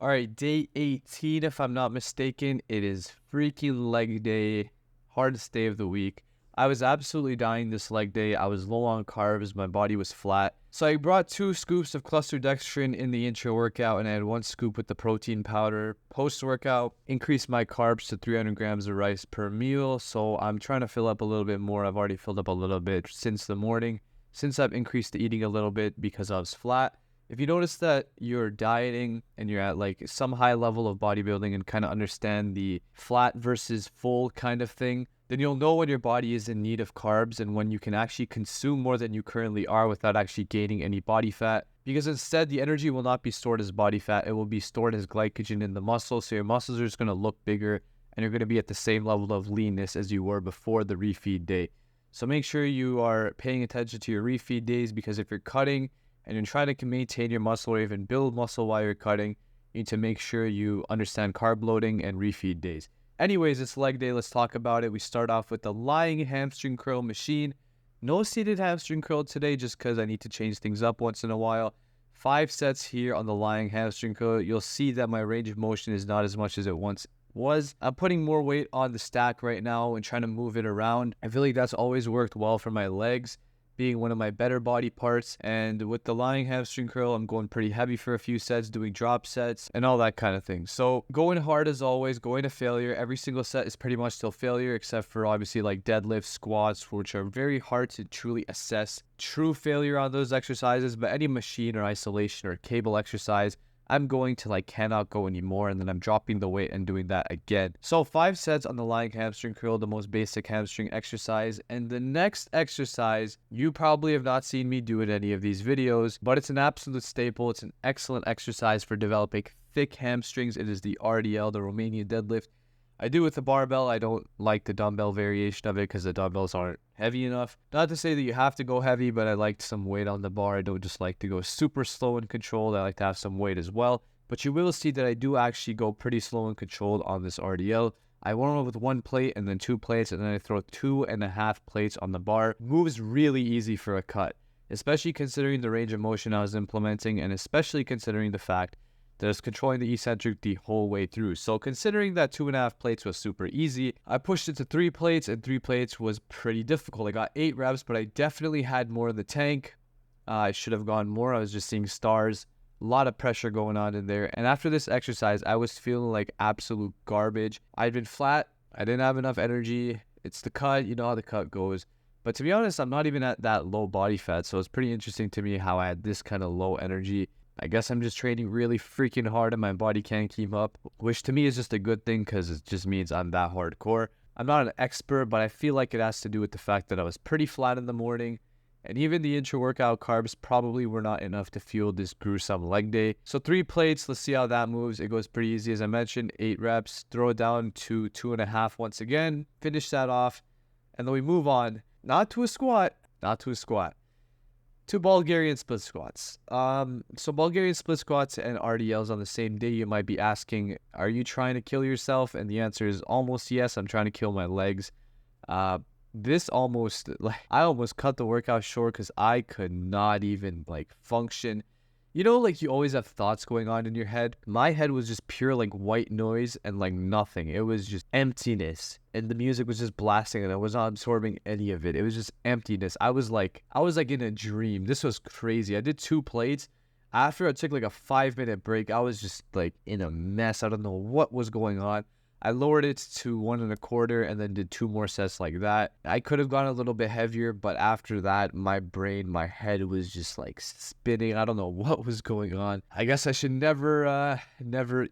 All right, day 18, if I'm not mistaken. It is freaking leg day, hardest day of the week. I was absolutely dying this leg day. I was low on carbs. My body was flat. So I brought 2 scoops of cluster dextrin in the intro workout, and I had 1 scoop with the protein powder. Post-workout, increased my carbs to 300 grams of rice per meal. So I'm trying to fill up a little bit more. I've already filled up a little bit since the morning, since I've increased the eating a little bit because I was flat. If you notice that you're dieting and you're at like some high level of bodybuilding and kind of understand the flat versus full kind of thing, then you'll know when your body is in need of carbs and when you can actually consume more than you currently are without actually gaining any body fat. Because instead, the energy will not be stored as body fat. It will be stored as glycogen in the muscles. So your muscles are just going to look bigger and you're going to be at the same level of leanness as you were before the refeed day. So make sure you are paying attention to your refeed days, because if you're cutting and you're trying to maintain your muscle or even build muscle while you're cutting, you need to make sure you understand carb loading and refeed days. Anyways, it's leg day. Let's talk about it. We start off with the lying hamstring curl machine. No seated hamstring curl today just because I need to change things up once in a while. 5 sets here on the lying hamstring curl. You'll see that my range of motion is not as much as it once was. I'm putting more weight on the stack right now and trying to move it around. I feel like that's always worked well for my legs, being one of my better body parts. And with the lying hamstring curl, I'm going pretty heavy for a few sets, doing drop sets and all that kind of thing. So going hard as always, going to failure. Every single set is pretty much still failure, except for obviously like deadlifts, squats, which are very hard to truly assess true failure on those exercises. But any machine or isolation or cable exercise, I'm going to like cannot go anymore, and then I'm dropping the weight and doing that again. So 5 sets on the lying hamstring curl, the most basic hamstring exercise. And the next exercise, you probably have not seen me do in any of these videos, but it's an absolute staple. It's an excellent exercise for developing thick hamstrings. It is the RDL, the Romanian deadlift. I do with the barbell. I don't like the dumbbell variation of it because the dumbbells aren't heavy enough. Not to say that you have to go heavy, but I like some weight on the bar. I don't just like to go super slow and controlled. I like to have some weight as well. But you will see that I do actually go pretty slow and controlled on this RDL. I warm up with 1 plate and then 2 plates, and then I throw 2.5 plates on the bar. Moves really easy for a cut, especially considering the range of motion I was implementing, and especially considering the fact that is controlling the eccentric the whole way through. So considering that 2.5 plates was super easy, I pushed it to 3 plates, and 3 plates was pretty difficult. I got 8 reps, but I definitely had more in the tank. I should have gone more. I was just seeing stars. A lot of pressure going on in there. And after this exercise, I was feeling like absolute garbage. I'd been flat. I didn't have enough energy. It's the cut. You know how the cut goes. But to be honest, I'm not even at that low body fat. So it's pretty interesting to me how I had this kind of low energy. I guess I'm just training really freaking hard and my body can't keep up, which to me is just a good thing because it just means I'm that hardcore. I'm not an expert, but I feel like it has to do with the fact that I was pretty flat in the morning, and even the intra-workout carbs probably were not enough to fuel this gruesome leg day. So 3 plates, let's see how that moves. It goes pretty easy. As I mentioned, 8 reps, throw it down to 2.5 once again, finish that off, and then we move on, not to a squat, to Bulgarian split squats. So Bulgarian split squats and RDLs on the same day. You might be asking, are you trying to kill yourself? And the answer is almost yes. I'm trying to kill my legs. This almost, like, I almost cut the workout short because I could not even like function. You know, like you always have thoughts going on in your head. My head was just pure like white noise and like nothing. It was just emptiness. And the music was just blasting and I was not absorbing any of it. It was just emptiness. I was like in a dream. This was crazy. I did 2 plates. After I took like a 5-minute break, I was just like in a mess. I don't know what was going on. I lowered it to 1.25 and then did 2 more sets like that. I could have gone a little bit heavier, but after that, my head was just like spinning. I don't know what was going on. I guess I should never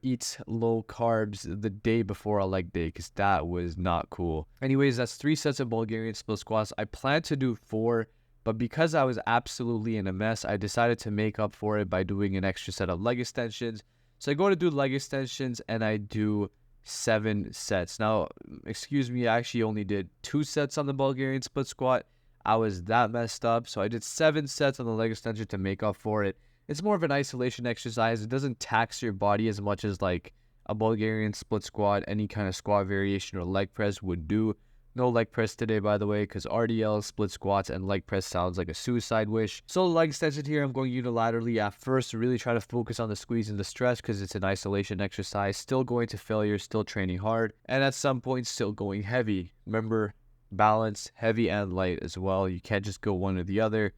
eat low carbs the day before a leg day because that was not cool. Anyways, that's 3 sets of Bulgarian split squats. I planned to do 4, but because I was absolutely in a mess, I decided to make up for it by doing an extra set of leg extensions. So I go to do leg extensions and I do 7 sets. Now, excuse me, I actually only did 2 sets on the Bulgarian split squat. I was that messed up. So I did 7 sets on the leg extension to make up for it. It's more of an isolation exercise. It doesn't tax your body as much as like a Bulgarian split squat, any kind of squat variation or leg press would do. No leg press today, by the way, because RDL, split squats, and leg press sounds like a suicide wish. So leg extension here, I'm going unilaterally at first to really try to focus on the squeeze and the stretch because it's an isolation exercise. Still going to failure, still training hard, and at some point still going heavy. Remember, balance, heavy and light as well. You can't just go one or the other.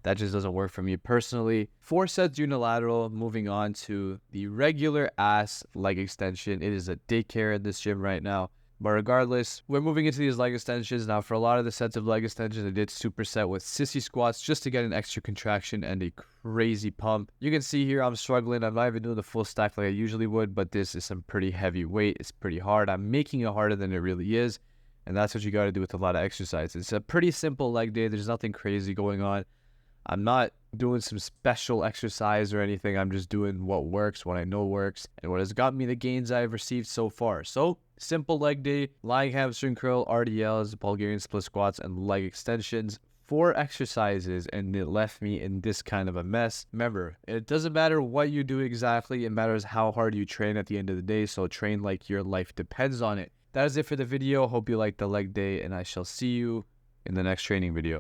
That just doesn't work for me personally. 4 sets unilateral, moving on to the regular ass leg extension. It is a daycare in this gym right now. But regardless, we're moving into these leg extensions. Now, for a lot of the sets of leg extensions, I did superset with sissy squats just to get an extra contraction and a crazy pump. You can see here I'm struggling. I'm not even doing the full stack like I usually would, but this is some pretty heavy weight. It's pretty hard. I'm making it harder than it really is. And that's what you got to do with a lot of exercises. It's a pretty simple leg day. There's nothing crazy going on. I'm not doing some special exercise or anything. I'm just doing what works, what I know works, and what has got me the gains I've received so far. So, simple leg day, lying hamstring curl, RDLs, Bulgarian split squats, and leg extensions. 4 exercises, and it left me in this kind of a mess. Remember, it doesn't matter what you do exactly. It matters how hard you train at the end of the day. So, train like your life depends on it. That is it for the video. Hope you liked the leg day, and I shall see you in the next training video.